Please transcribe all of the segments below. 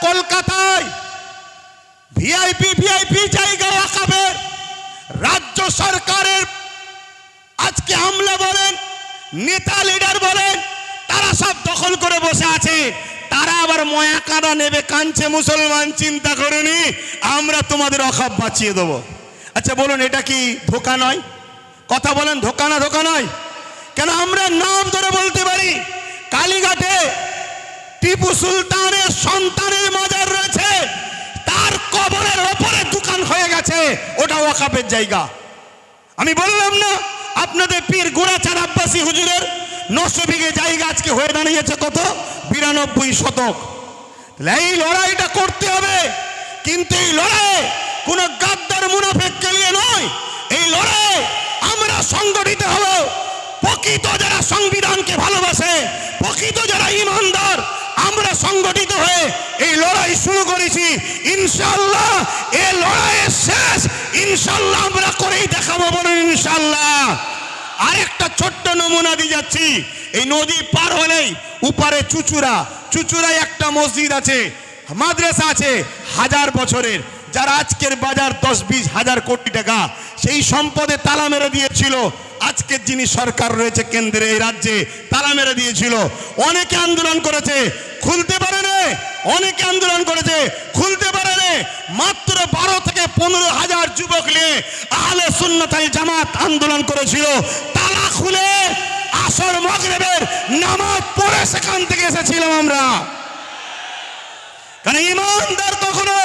কলকাতায় ভিআইপি জায়গা ওয়াকফের রাজ্য সরকারের আজকে আমলা বলেন, নেতা লিডার বলেন, তারা সব দখল করে বসে আছে। তারা আবার ময়া কাঁদা নেবে, কাঁদছে মুসলমান, চিন্তা করুনি আমরা তোমাদের ওয়াকফ বাঁচিয়ে দেবো। আচ্ছা বলুন, এটা কি ধোঁকা নয়? কথা বলেন, ধোঁকা না ধোঁকা নয়? কেন আমরা নাম ধরে বলতে পারি, কালীঘাটে টিপু সুলতানের সন্তানের মাজার রয়েছে, তার কবরের ওপরে দোকান হয়ে গেছে, ওটা ওয়াকফের জায়গা। আমি বললাম না আপনাদের পীর গোড়াচাঁদ আব্বাসী হুজুরের 900 বিঘে জায়গা আজকে হয়ে দাঁড়িয়েছে কত? 92 শতক। এই লড়াইটা করতে হবে, কিন্তু এই লড়াই কোন গাদ্দার মুনাফিককে নিয়ে নয়। এই লড়াই আমরা সংগঠিত হব। প্রকৃত যারা সংবিধানকে ভালোবাসে, প্রকৃত যারা ইমানদার, আমরা সংগঠিত হয়ে এই লড়াই শুরু করেছি। ইনশাআল্লাহ এই লড়াইয়ের শেষ ইনশাআল্লাহ আমরা করেই দেখাবো, বলুন ইনশাআল্লাহ। আরেকটা ছোট্ট নমুনা দিয়ে যাচ্ছি। এই নদী পার হলেই উপারে চুচুড়ায় একটা মসজিদ আছে, মাদ্রাসা আছে 1000 বছরের, যার আজকের বাজার 10-20 হাজার কোটি টাকা। সেই সম্পদে তালা মেরে দিয়েছিল আজকের যিনি সরকার রয়েছে কেন্দ্রে, এই রাজ্যে তালা মেরে দিয়েছিল। অনেকে আন্দোলন করেছে, খুলতে পারে না। অনেকে আন্দোলন করেছে, খুলতে পারে না। মাত্র 12 থেকে 15 হাজার যুবক নিয়ে আহলে সুন্নাত ওয়াল জামাত আন্দোলন করেছিল। তালা খুলে আসর মাগরিবের নামাজ পড়ে সেখান থেকে এসেছিলাম আমরা। কারণ ইমানদার কখনো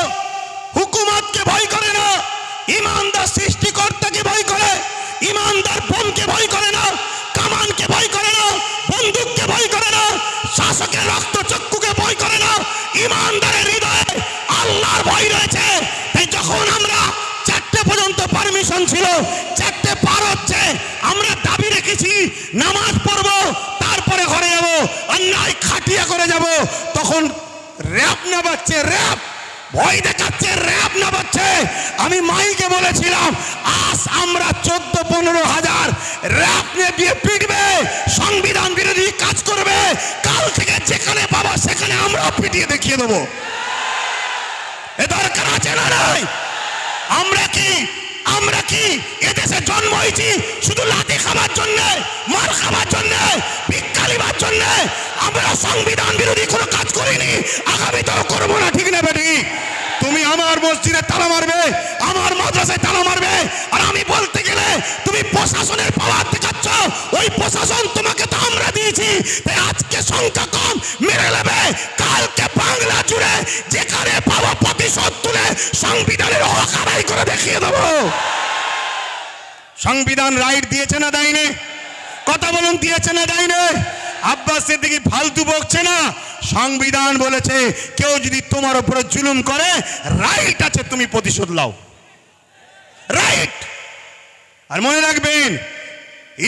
হুকুমতকে ভয় করে না, ইমানদার সৃষ্টিকর্তাকে ভয় করে। ইমানদার বোমকে ভয় করে না, কামানকে ভয় করে না, বন্দুককে ভয় করে না, শাসকের রক্তচক্ষুকে ভয় করে না। ইমানদারের হৃদয়ে আল্লাহর ভয় রয়েছে। তাই যখন আমরা 4টে পর্যন্ত পারমিশন ছিল, 4টে পার হচ্ছে, আমরা দাবি রেখেছি নামাজ পড়বো, তারপরে ঘরে যাবো, অন্যায় খাটিয়া করে যাব। তখন র‍্যাব না বাচ্চে, র‍্যাব ভয় দেখাচ্ছে, র‍্যাব না বাচ্চে। আমি মাইকে বলেছিলাম আজ আমরা 14-15 হাজার র‍্যাব নিয়ে দিয়ে পিটবে, সংবিধান বিরোধী কাজ করবে। কাল থেকে যেখানে পাবো সেখানে আমরা পিটিয়ে দেখিয়ে দেবো। এ দরকার আছে না নাই? আমরা কি এদেশে জন্ম হয়েছি শুধু লাঠি খাবার জন্য, মার খাবার জন্য, ভিক্ষা নিবার জন্য? আমরা সংবিধান বিরোধী কোনো কাজ করিনি, আগামীতেও করবো না, ঠিক না বেটি? তুমি আমার মসজিদে তালা মারবে, আমার মাদ্রাসায় তালা মারবে, আর আমি বলতে গেলে তুমি প্রশাসনের পাওয়ার দেখাচ্ছ। ওই প্রশাসন তোমাকে তো আমরা দিয়েছি। তাই আজকে সংখ্যা কম মেরে নেবে, কালকে বাংলা জুড়ে যেখানে পাবো প্রতিশোধ তুলে সংবিধানের হক আদায় করে দেখিয়ে দেবো। সংবিধান রাইট দিয়েছে না দেয়নি? কথা বলুন, দিয়েছে না দেয়নি? আব্বাস সিদ্দিকী ফালতু বকছে না। সংবিধান বলেছে কেউ যদি তোমার উপরে জুলুম করে, রাইট আছে তুমি প্রতিশোধ নাও, রাইট। আর মনে রাখবেন,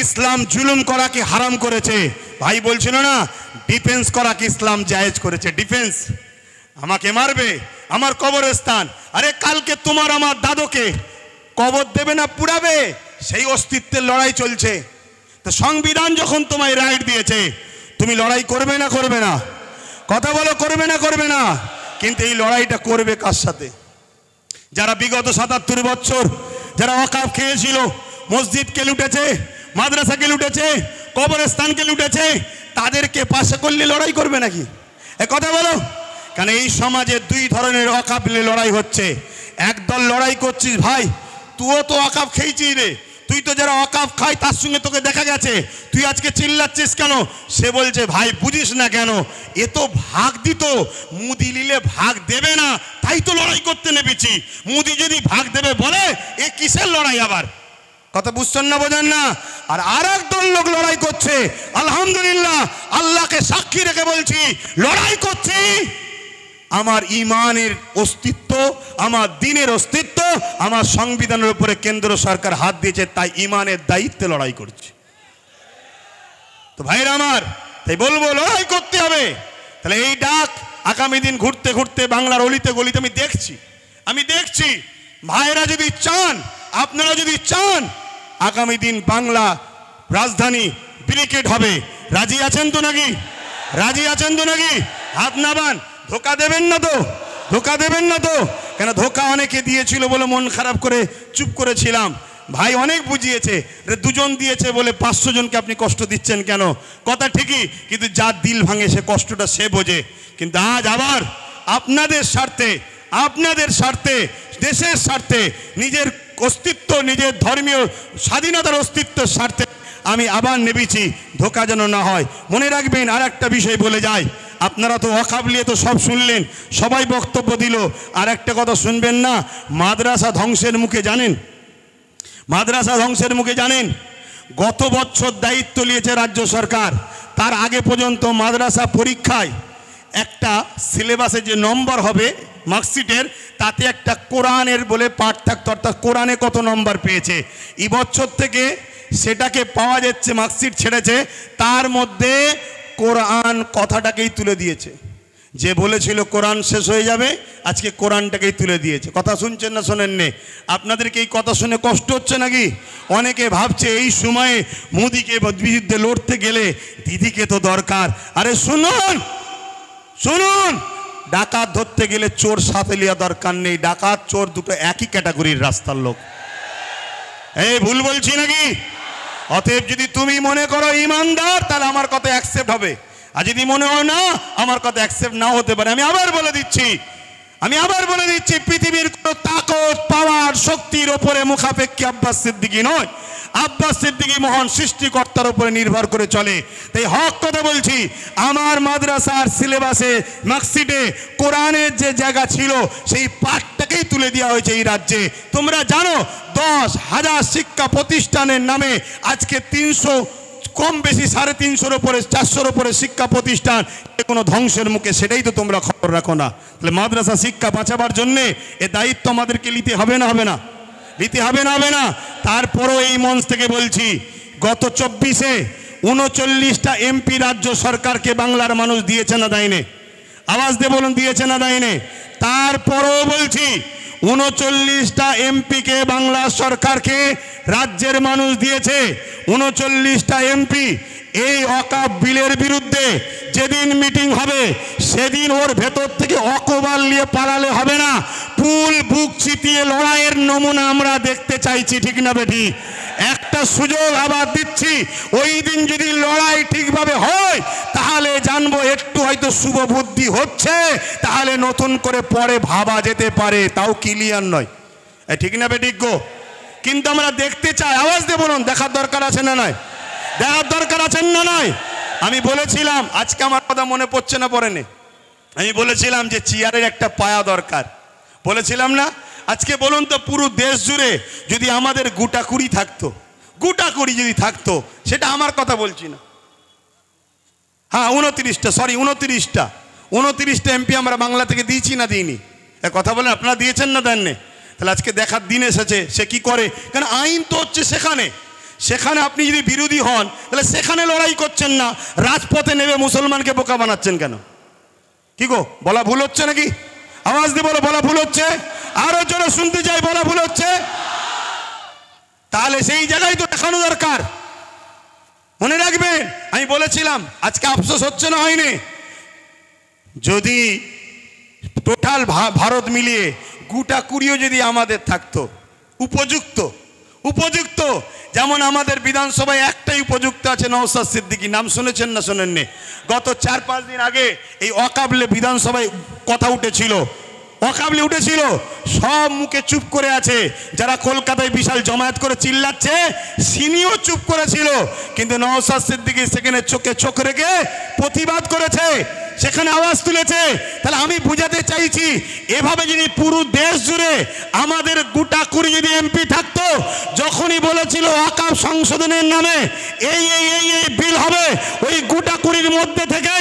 ইসলাম জুলুম করাকে হারাম করেছে। ভাই বলছিল না ডিফেন্স করাকে ইসলাম জায়েজ করেছে। ডিফেন্স, আমাকে মারবে, আমার কবরস্থান, আরে কালকে তোমার আমার দাদুকে কবর দেবে না পুড়াবে, সেই অস্তিত্বের লড়াই চলছে। তো সংবিধান যখন তোমায় রাইট দিয়েছে, তুমি লড়াই করবে না করবে না? কথা বলো, করবে না করবে না? কিন্তু এই লড়াইটা করবে কার সাথে? যারা বিগত 77 বছর যারা ওয়াকফ খেয়েছিল, মসজিদকে লুটেছে, মাদ্রাসাকে লুটেছে, কবরস্থানকে লুটেছে, তাদেরকে পাশে করলে লড়াই করবে নাকি? এ কথা বলো। কারণ এই সমাজে 2 ধরনের ওয়াকফ নিয়ে লড়াই হচ্ছে। একদল লড়াই করছিস, ভাই তুইও তো ওয়াকফ খেয়েছিস রে, তুই তো যারা ওয়াকফ খায় তার সঙ্গে তোকে দেখা গেছে, তুই আজকে চিল্লাচ্ছিস কেন? সে বলছে ভাই বুঝিস না কেন, এ তো ভাগ দিত, মুদি নিলে ভাগ দেবে না, তাই তো লড়াই করতে নেমেছি। মুদি যদি ভাগ দেবে বলে, এ কিসের লড়াই আবার? কথা বুঝছেন না, বোঝেন না? আর আরেক দল লোক লড়াই করছে। আলহামদুলিল্লাহ, আল্লাহকে সাক্ষী রেখে বলছি, লড়াই করছি আমার ইমানের অস্তিত্ব, আমার দিনের অস্তিত্ব, আমার সংবিধানের উপরে কেন্দ্র সরকার হাত দিয়েছে, তাই ইমানের দায়িত্বে লড়াই করছে। তো ভাইরা আমার, তাই বলবো লড়াই করতে হবে। তাহলে এই ডাক আগামী দিন ঘুরতে ঘুরতে বাংলার অলিতে গলিতে আমি দেখছি ভাইরা যদি চান, আপনারা যদি চান, আগামী দিন বাংলা রাজধানী ব্রিগেড হবে। রাজি আছেন তো নাকি? রাজি আছেন তো নাকি? হাত নামান। ধোকা দেবেন না তো, ধোকা দেবেন না তো। কেন ধোকা অনেকে দিয়েছিল বলে মন খারাপ করে চুপ করেছিলাম। ভাই অনেক বুঝিয়েছে, দুজন দিয়েছে বলে 500 জনকে আপনি কষ্ট দিচ্ছেন কেন? কথা ঠিকই, কিন্তু যার দিল ভাঙে সে কষ্টটা সে বোঝে। কিন্তু আজ আবার আপনাদের স্বার্থে, আপনাদের স্বার্থে, দেশের স্বার্থে, নিজের অস্তিত্ব, নিজের ধর্মীয় স্বাধীনতার অস্তিত্বের স্বার্থে আমি আবার নেমেছি, ধোকা যেন না হয়। মনে রাখবেন, আর একটা বিষয় বলে যায়, আপনারা তো ওয়াকফ নিয়ে তো সব শুনলেন, সবাই বক্তব্য দিল, আর একটা কথা শুনবেন না? মাদ্রাসা ধ্বংসের মুখে, জানেন মাদ্রাসা ধ্বংসের মুখে জানেন? গত বছর দায়িত্ব নিয়েছে রাজ্য সরকার, তার আগে পর্যন্ত মাদ্রাসা পরীক্ষায় একটা সিলেবাসে যে নম্বর হবে মার্কশিটের, তাতে একটা কোরআনের বলে পাঠ থাকতো, অর্থাৎ কোরআনে কত নম্বর পেয়েছে। এই বছর থেকে সেটাকে পাওয়া যাচ্ছে, মার্কশিট ছেড়েছে, তার মধ্যে কোরআন কথাটাকেই তুলে দিয়েছে। যে বলেছিল কোরআন শেষ হয়ে যাবে, আজকে কোরআনটাকেই তুলে দিয়েছে। কথা শুনছেন না শোনেননি? আপনাদেরকে এই কথা শুনে কষ্ট হচ্ছে নাকি? অনেকে ভাবছে এই সময়ে মোদিকে বিরুদ্ধে লড়তে গেলে দিদিকে তো দরকার। আরে শুনুন শুনুন, ডাকাত ধরতে গেলে চোর সাথে লিয়া দরকার নেই। ডাকাত চোর দুটো একই ক্যাটাগরির রাস্তার লোক। এই ভুল বলছি নাকি? অতএব যদি তুমি মনে করো ইমানদার, তাহলে আমার কথা অ্যাকসেপ্ট হবে, আর যদি মনে হয় না, আমার কথা অ্যাকসেপ্ট নাও হতে পারে। আমি আবার বলে দিচ্ছি, পৃথিবীর কোনো তাকত, পাওয়ার, শক্তির ওপরে মুখাপেক্ষী আব্বাস সিদ্দিকী নয়। আব্বাস সিদ্দিকী মহান সৃষ্টিকর্তার উপরে নির্ভর করে চলে। তাই হক কথা বলছি, আমার মাদ্রাসার সিলেবাসে মার্কশিটে কোরআনের যে জায়গা ছিল সেই পাঠটাকেই তুলে দেওয়া হয়েছে এই রাজ্যে। তোমরা জানো 10,000 শিক্ষা প্রতিষ্ঠানের নামে আজকে 300 কম বেশি 350-এর উপরে 400-এর উপরে শিক্ষা প্রতিষ্ঠান কোনো ধ্বংসের মুখে, সেটাই তো তোমরা খবর রাখো না। তাহলে মাদ্রাসা শিক্ষা বাঁচাবার জন্যে এ দায়িত্ব আমাদেরকে নিতে হবে না? হবে না? নিতে হবে না? হবে না? তারপরও এই মঞ্চ থেকে বলছি, গত 24-এ 39টা এমপি রাজ্য সরকারকে বাংলার মানুষ দিয়েছে না দেয়নি? আওয়াজ দিয়ে বলুন, দিয়েছে না দেয়নি? তারপরও বলছি, 39টা এমপিকে বাংলা সরকারকে রাজ্যের মানুষ দিয়েছে। 39টা এমপি এই ওয়াকফ বিলের বিরুদ্ধে যেদিন মিটিং হবে, সেদিন ওর ভেতর থেকে অকবাল নিয়ে পালালে হবে না, ফুল বুক চিতিয়ে লড়াইয়ের নমুনা আমরা দেখতে চাইছি। ঠিক না বেটি? একটা সুযোগ আবার দিচ্ছি, ওই দিন যদি লড়াই ঠিকভাবে হয় তাহলে জানবো একটু হয়তো শুভ বুদ্ধি হচ্ছে, তাহলে নতুন করে পরে ভাবা যেতে পারে, তাও ক্লিয়ার নয়। ঠিক না বেটি গো? কিন্তু আমরা দেখতে চাই। আওয়াজ দিয়ে বলুন, দেখার দরকার আছে না নয়? দেখার দরকার আছেন না নয়? আমি বলেছিলাম, আজকে আমার কথা মনে পড়ছে না, পড়েনি, আমি বলেছিলাম যে চেয়ারের একটা পায়া দরকার, বলেছিলাম না? আজকে বলুন তো, পুরো দেশ জুড়ে যদি আমাদের গোটা কুড়ি থাকতো, গোটা কুড়ি যদি থাকতো, সেটা আমার কথা বলছি না, হ্যাঁ 29টা এমপি আমরা বাংলা থেকে দিয়েছি না দিইনি? এ কথা বলেন, আপনারা দিয়েছেন না দেননি? তাহলে আজকে দেখার দিন এসেছে সে কি করে। কারণ আইন তো হচ্ছে সেখানে, সেখানে আপনি যদি বিরোধী হন তাহলে সেখানে লড়াই করছেন না, রাজপথে নেমে মুসলমানকে বোকা বানাচ্ছেন কেন? কি গো, বলা ভুল হচ্ছে নাকি? আওয়াজ দিয়ে বলো, বলা ভুল হচ্ছে? আরো জোরে শুনতে চাই, বলা ভুল হচ্ছে? তাহলে সেই জায়গায় তো দেখানো দরকার। মনে রাখবেন, আমি বলেছিলাম, আজকে আফসোস হচ্ছে না হয়নি? যদি টোটাল ভারত মিলিয়ে গোটা কুড়িও যদি আমাদের থাকতো উপযুক্ত, উপযুক্ত যেমন আমাদের বিধানসভায় একটাই উপযুক্ত আছে, নওশাদ সিদ্দিকী, নাম শুনেছেন না শোনেননি? গত 4-5 দিন আগে এই ওয়াকফে বিধানসভায় কথা উঠেছিল, ওয়াকফে উঠেছিল, সব মুখে চুপ করে আছে। যারা কলকাতায় বিশাল জমায়েত করে চিল্লাচ্ছে, সিনিও চুপ করেছিল, কিন্তু নওশাদ সিদ্দিকী সেখানে চোখে চোখ রেখে প্রতিবাদ করেছে, সেখানে আওয়াজ তুলেছে। তাহলে আমি বুঝাতে চাইছি, এভাবে যদি পুরো দেশ জুড়ে আমাদের গোটা কুড়ি যদি এমপি থাকতো, যখনই বলেছিল ওয়াকফ সংশোধনের নামে এই এই এই এই বিল হবে, ওই গোটা কুড়ির মধ্যে থেকে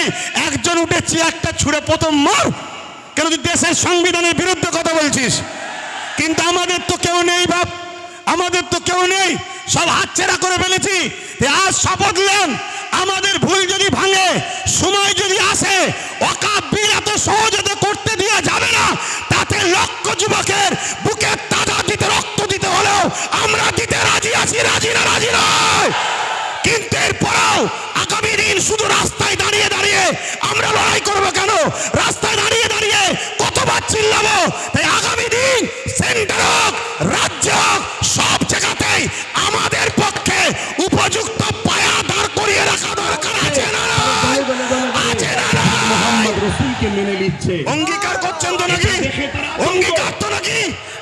একজন উঠে চেয়ারটা ছুঁড়ে প্রথম মার, কেন তুই দেশের সংবিধানের বিরুদ্ধে কথা বলছিস? কিন্তু আমাদের তো কেউ নেই বাপ, আমাদের তো কেউ নেই, সব হাতছাড়া করে ফেলেছি। আজ শপথ নেন, আমাদের ভুল যদি ভাঙে, সময় যদি আসে, ওয়াকফ বিল এত সহজে করতে দেওয়া যাবে না। তাতে লক্ষ যুবকের বুকে তাজা দিতে, রক্ত দিতে হলেও আমরা দিতে রাজি আছি, রাজি না রাজি নয়। কিন্তু এরপরেও আগামী দিন শুধু রাস্তায় দাঁড়িয়ে দাঁড়িয়ে আমরা লড়াই করবো কেন? রাস্তায় দাঁড়িয়ে চিল্লাবো। তাই আগামী দিন সেন্টার হোক, রাজ্য হোক, সব জায়গাতেই আমাদের পক্ষে উপযুক্ত পায়া দাঁড় করিয়ে রাখা দরকার আছে না? আছে না? মোহাম্মদ রাসূলকে মেনে নিচ্ছে, অঙ্গীকার করছেন তো নাকি? অঙ্গীকার তো নাকি?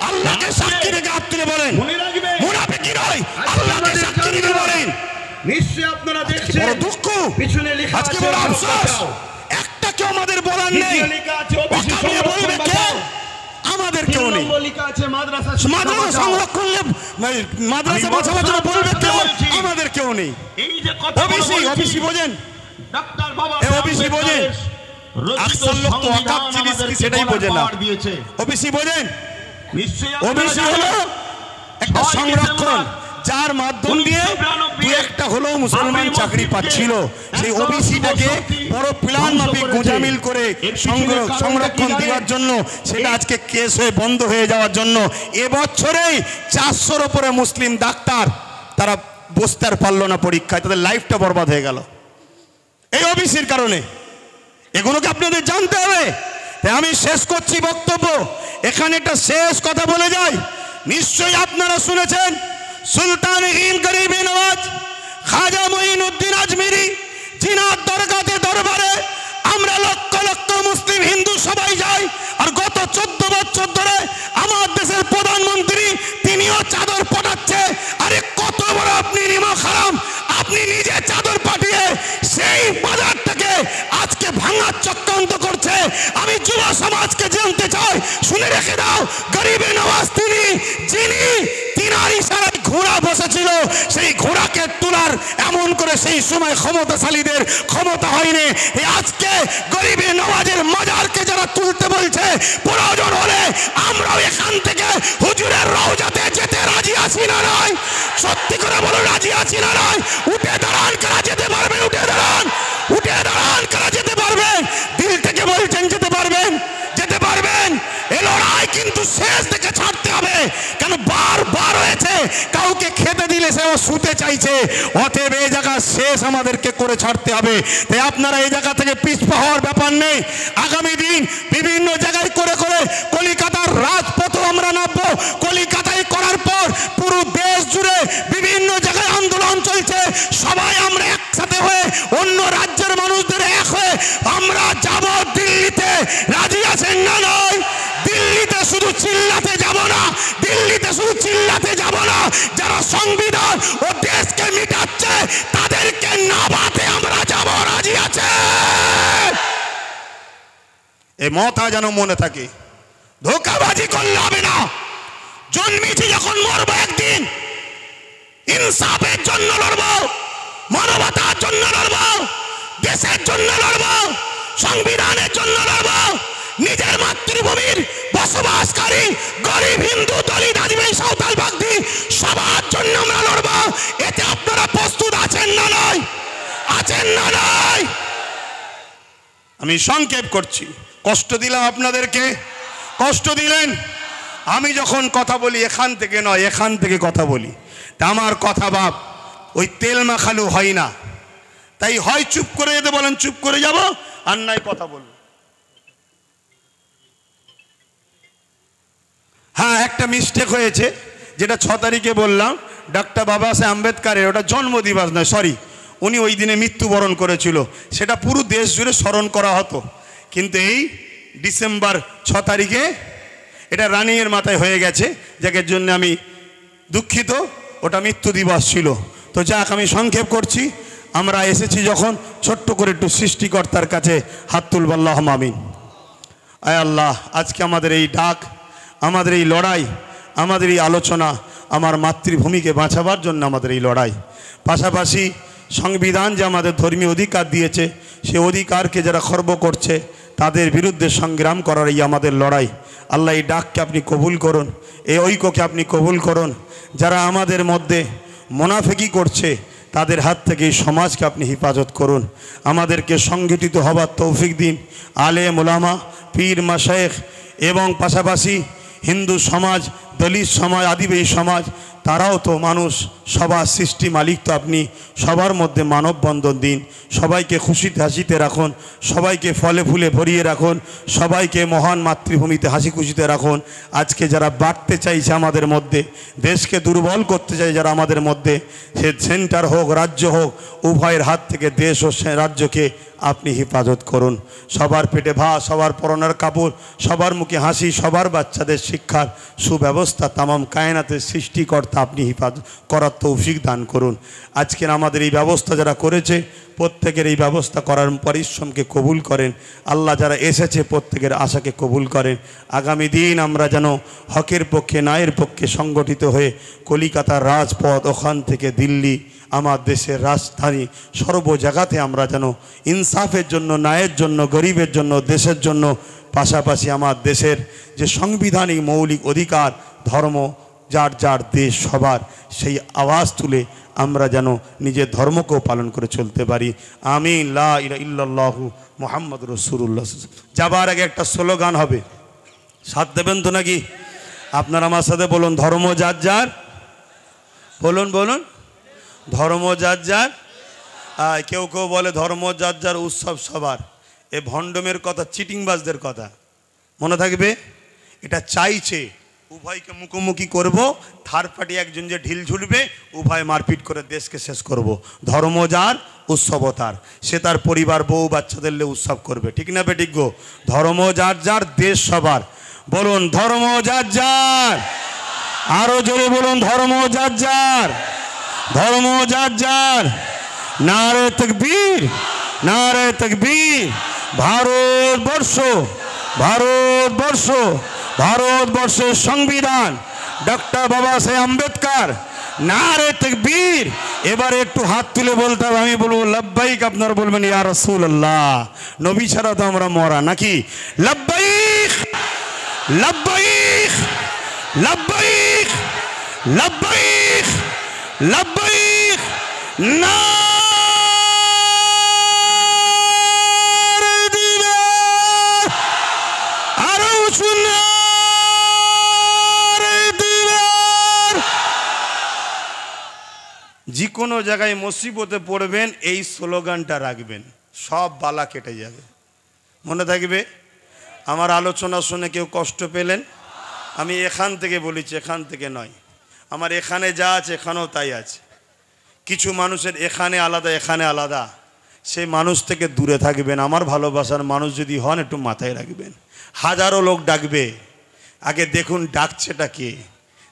আল্লাহকে সাক্ষী রেখে হাত তুলে বলেন, মনে রাখবেন মুনাফিকি নয়, আল্লাহকে সাক্ষী রেখে বলেন। নিশ্চয়ই আপনারা দেখছেন বড় দুঃখ, পিছনে লেখা আজকে আছে বড় আফসোস, একটা কেউ আমাদের বলার নেই। লেখা আছে ওবিসি ওখানে বলবে কে? আমাদের কেউ নেই। লেখা আছে মাদ্রাসা মাদ্রাসা সংরক্ষণ, মাদ্রাসা বাঁচাবার জন্য বলবে কেউ? আমাদের কেউ নেই। এই যে কথা ওবিসি, ওবিসি বোঝেন? ডক্টর বাবা ওবিসি বোঝেন? আকসার লোক তো ওয়াকাফ জিনিস কি সেটাই বোঝে না। ওবিসি বোঝেন? নিশ্চয়ই ওবিসি হলো একটা সংরক্ষণ, যার মাধ্যম দিয়ে দু একটা হলেও মুসলমান চাকরি পাচ্ছিল। সেই ওবিসিটাকে বড় প্ল্যান মাফিক গোঁজামিল করে সংরক্ষণ দেওয়ার জন্য সেটা আজকে কেস হয়ে বন্ধ হয়ে যাওয়ার জন্য এবছরেই 400-র উপরে মুসলিম ডাক্তার তারা বসতে আর পারলো না পরীক্ষায়, তাদের লাইফটা বরবাদ হয়ে গেল এই ওবিসির কারণে। এগুলোকে আপনাদের জানতে হবে। তাই আমি শেষ করছি বক্তব্য, এখানে একটা শেষ কথা বলে যাই। নিশ্চয়ই আপনারা শুনেছেন সুলতান গরিব নওয়াজ খাজা মঈনুদ্দিন আজমিরি জিনার দরবারে আমরা লক্ষ লক্ষ মুসলিম হিন্দু সবাই যাই। আর গত 14 বছর ধরে আমার দেশের প্রধানমন্ত্রী তিনিও চাদর পাঠাচ্ছে। আরে কত বড় আপনি নিমক হারাম, আপনি নিজে চাদর পাঠিয়ে সেই বাজারটাকে আজকে ভাঙার চক্রান্ত করছে। আমি যুব সমাজকে জানতে চাই, শুনে রেখে দাও, গরিবে নওয়াজ তিনি যিনি তিনার ইশারায় ঘোড়া বসেছিল, সেই ঘোড়াকে তোলার এমন করে সেই সময় ক্ষমতাশালীদের ক্ষমতা হয়নি। আজকে গরিবে নওয়াজের মাজারকে যারা তুলতে বলছে, প্রয়োজন হলে আমরাও এখান থেকে হুজুরের রওজাতে যেতে রাজি আছি না নয়? সত্যি করে বলো, রাজি আছি না নয়? উঠে দাঁড়ান, কারা যেতে পারবে? উঠে দাঁড়ান, উঠে দাঁড়ান, কারা যেতে পারবেন? দিল থেকে বলছেন যেতে পারবেন, যেতে পারবেন। এ লড়াই কিন্তু শেষ থেকে ছাড়তে হবে, কেন বারবার হয়েছে কাউকে খেতে দিলে সে ও শুতে চাইছে। অতএব এই জায়গা শেষ আমাদেরকে করে ছাড়তে হবে। তাই আপনারা এই জায়গা থেকে পিছপা হওয়ার ব্যাপার নেই। আগামী দিন বিভিন্ন জায়গায় করে করে কলিকাতার রাজপথও আমরা নামবো। কলিকাতায় করার পর পুরো দেশ জুড়ে বিভিন্ন জায়গায় আন্দোলন চলছে। সবাই আমরা একসাথে হয়ে অন্য রাজ্যের মানুষদের এক হয়ে আমরা যাব দিল্লিতে। রাজি আছেন না নয়? দিল্লিতে শুধু চিল্লাতে যাব না, দিল্লিতে শুধু চিল্লাতে যাব না, যারা সংবিধান ও দেশকে মিটাচ্ছে তাদেরকে নামাতে আমরা যাব। রাজি আছে? এই মতা যেন মনে থাকে, ধোঁকাবাজি করলে হবে না। জন্মেছি যখন মরবো একদিন, ইনসাফের জন্য লড়বো, মানবতার জন্য লড়বো, দেশের জন্য লড়বো, সংবিধানের জন্য লড়বো। নিজের মাতৃভূমির বসবাসকারী গরিব হিন্দু, দলিত, আদিবাসী, সাঁওতাল, বাগদি সবার জন্য আমরা লড়বো। এতে আপনারা প্রস্তুত আছেন না নয়? আছেন না নয়? আমি সংক্ষেপ করছি, কষ্ট দিলাম আপনাদেরকে, কষ্ট দিলেন। আমি যখন কথা বলি এখান থেকে নয়, এখান থেকে কথা বলি, তা আমার কথা বাপ ওই তেল মাখালু হয় না। তাই হয় চুপ করে যেতে বলেন, চুপ করে যাব, আর নয় কথা বলবো। হ্যাঁ, একটা মিস্টেক হয়েছে, যেটা 6 তারিখে বললাম, ডক্টর বাবা সাহেব আম্বেদকরের ওটা জন্মদিবস নয়, সরি, উনি ওই দিনে মৃত্যুবরণ করেছিল, সেটা পুরো দেশ জুড়ে স্মরণ করা হতো। কিন্তু এই ডিসেম্বর 6 তারিখে এটা রানিংয়ের মাথায় হয়ে গেছে, যার জন্য আমি দুঃখিত, ওটা মৃত্যু দিবস ছিল। তো যাক, আমি সংক্ষেপ করছি। আমরা এসেছি যখন, ছোট্ট করে একটু সৃষ্টিকর্তার কাছে হাত তুলব, আল্লাহুম্মা আমিন। আয় আল্লাহ, আজকে আমাদের এই ডাক, আমাদের এই লড়াই, আমাদের এই আলোচনা আমার মাতৃভূমিকে বাঁচাবার জন্য আমাদের এই লড়াই, পাশাপাশি সংবিধান যে আমাদের ধর্মীয় অধিকার দিয়েছে, সে অধিকারকে যারা খর্ব করছে তাদের বিরুদ্ধে সংগ্রাম করার এই আমাদের লড়াই। আল্লাহ, এই ডাককে আপনি কবুল করুন, এই ঐক্যকে আপনি কবুল করুন। যারা আমাদের মধ্যে মুনাফিকি করছে তাদের হাত থেকে এই সমাজকে আপনি হেফাজত করুন। আমাদেরকে সংগঠিত হবার তৌফিক দিন। আলেম ওলামা, পীর মাশায়েখ এবং পাশাপাশি হিন্দু সমাজ, দলিত সমাজ, আদিবাসী সমাজ, তারাও তো মানুষ, সবার সৃষ্টি মালিক তো আপনি। সবার মধ্যে মানববন্ধন দিন, সবাইকে খুশিতে হাসিতে রাখুন, সবাইকে ফলে ফুলে ভরিয়ে রাখুন, সবাইকে মহান মাতৃভূমিতে হাসি খুশিতে রাখুন। আজকে যারা বাড়তে চাইছে আমাদের মধ্যে, দেশকে দুর্বল করতে চাই যারা আমাদের মধ্যে, সে সেন্টার হোক রাজ্য হোক, উভয়ের হাত থেকে দেশ ও রাজ্যকে আপনি হেফাজত করুন। সবার পেটে ভাত, সবার পরনের কাপড়, সবার মুখে হাসি, সবার বাচ্চাদের শিক্ষার সুব্যবস্থা তামাম কায়নাতের সৃষ্টিকর্তা আপনি হেফাজত করার তৌফিক দান করুন। আজকের আমাদের এই ব্যবস্থা যারা করেছে, প্রত্যেকের এই ব্যবস্থা করার পরিশ্রমকে কবুল করেন আল্লাহ। যারা এসেছে প্রত্যেকের আশাকে কবুল করেন। আগামী দিন আমরা যেন হকের পক্ষে, ন্যায়ের পক্ষে সংগঠিত হয়ে কলিকাতার রাজপথ, ওখান থেকে দিল্লি, আমার দেশের রাজধানী, সর্ব জায়গাতে আমরা যেন ইনসাফের জন্য, ন্যায়ের জন্য, গরিবের জন্য, দেশের জন্য, পাশাপাশি আমার দেশের যে সাংবিধানিক মৌলিক অধিকার, ধর্ম যার যার দেশ সবার, সেই আওয়াজ তুলে আমরা যেন নিজের ধর্মকেও পালন করে চলতে পারি। আমিন। লা ইলাহা ইল্লাল্লাহু মুহাম্মাদুর রাসূলুল্লাহ। যাবার আগে একটা স্লোগান হবে, সাথ দেবেন তো নাকি? আপনারা আমার সাথে বলুন, ধর্ম যার যার। বলুন বলুন, ধর্ম যার যার। কেউ কেউ বলে ধর্ম যার যার, উৎসব সবার। এ ভণ্ডমের কথা, চিটিংবাজদের কথা মনে থাকবে। এটা চাইছে উভয়কে মুখোমুখি করব, থার্ড পার্টি একজন যে ঢিল ঝুলবে, উভয় মারপিট করে দেশকে শেষ করব। ধর্ম যার, উৎসব তার, সে তার পরিবার বউ বাচ্চাদের নিয়ে উৎসব করবে, ঠিক না বেঠিক গো? ধর্ম যার যার, দেশ সবার। বলুন ধর্ম যার যার। আরো জোরে বলুন, ধর্ম যার যার, ধর্ম যার যার। নারে তাকবীর, নারে তাকবীর। ভারতবর্ষ, ভারতবর্ষ, ভারতবর্ষের সংবিধান ডক্টর বাবা সাহেব আম্বেদকর। নারে তাকবীর। এবারে একটু হাত তুলে বলতে হবে, আমি বলবো লব্বাইক, আপনারা বলবেন ইয়া রাসূলুল্লাহ। নবী ছাড়া তো আমরা মরা নাকি? লব্বাইক, লব্বাইক, লব্বাইক, লব্বাইক, লব্বাইক। নারে দিবার, আরো নারে দিবার। যে কোনো জায়গায় মুসিবতে পড়বেন, এই স্লোগানটা রাখবেন, সব বালা কেটে যাবে। মনে থাকবে। আমার আলোচনা শুনে কেউ কষ্ট পেলেন? আমি এখান থেকে বলেছি, এখান থেকে নয়। আমার এখানে যা আছে এখানেও তাই আছে। কিছু মানুষের এখানে আলাদা, এখানে আলাদা। সেই মানুষ থেকে দূরে থাকবেন। আমার ভালোবাসার মানুষ যদি হন, একটু মাথায় রাখবেন। হাজারো লোক ডাকবে, আগে দেখুন ডাকছেটা কে,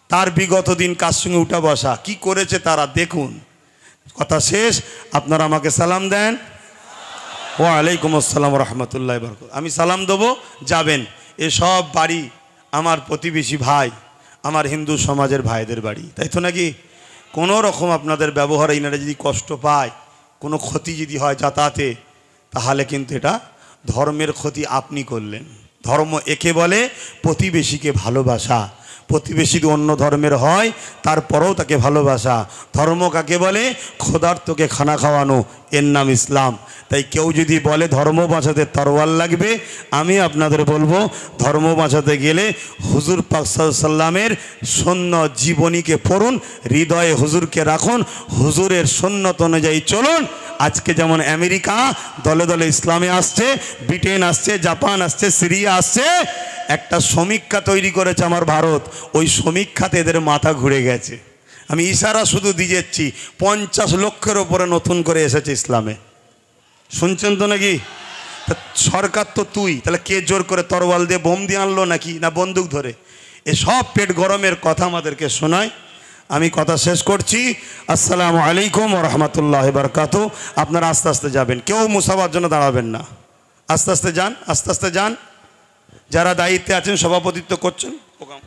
তার বিগত দিন কার সঙ্গে উঠা বসা, কি করেছে তারা দেখুন। কথা শেষ। আপনারা আমাকে সালাম দেন। ওয়ালাইকুম আসসালাম রহমতুল্লাহ বরকত। আমি সালাম দেবো, যাবেন। এসব বাড়ি আমার প্রতিবেশী ভাই, আমার হিন্দু সমাজের ভাইদের বাড়ি, তাই তো নাকি? কোনো রকম আপনাদের ব্যবহারে ইনারা যদি কষ্ট পায়, কোনো ক্ষতি যদি হয় যাতায়াতে, তাহলে কিন্তু এটা ধর্মের ক্ষতি আপনি করলেন। ধর্ম একে বলে প্রতিবেশীকে ভালোবাসা। প্রতিবেশী যদি অন্য ধর্মের হয়, তারপরেও তাকে ভালোবাসা। ধর্ম কাকে বলে? ক্ষুধার্তকে খানা খাওয়ানো, এর নাম ইসলাম। তাই কেউ যদি বলে ধর্ম বাঁচাতে তরোয়াল লাগবে, আমি আপনাদের বলবো, ধর্ম বাঁচাতে গেলে হুজুর পাক সাল্লাল্লাহু আলাইহি সাল্লামের সুন্নত জীবনীকে পড়ুন, হৃদয়ে হুজুরকে রাখুন, হুজুরের সুন্নত অনুযায়ী চলুন। আজকে যেমন আমেরিকা দলে দলে ইসলামে আসছে, ব্রিটেন আসছে, জাপান আসছে, সিরিয়া আসছে, একটা সমীক্ষা তৈরি করেছে আমার ভারত। ওই সমীক্ষাতে এদের মাথা ঘুরে গেছে। আমি ইশারা শুধু দিয়ে যাচ্ছি, 50 লক্ষের ওপরে নতুন করে এসেছে ইসলামে। শুনছেন তো নাকি? সরকার তো তুই, তাহলে কে জোর করে তরোয়াল দিয়ে বোম দিয়ে আনলো নাকি, না বন্দুক ধরে? এসব পেট গরমের কথা আমাদেরকে শোনায়। আমি কথা শেষ করছি। আসসালামু আলাইকুম ওয়া রাহমাতুল্লাহি ওয়া বারাকাতুহু। আপনারা আস্তে আস্তে যাবেন, কেউ মুসাফার জন্য দাঁড়াবেন না। আস্তে আস্তে যান, আস্তে আস্তে যান। যারা দায়িত্বে আছেন, সভাপতিত্ব করছেন, প্রোগ্রাম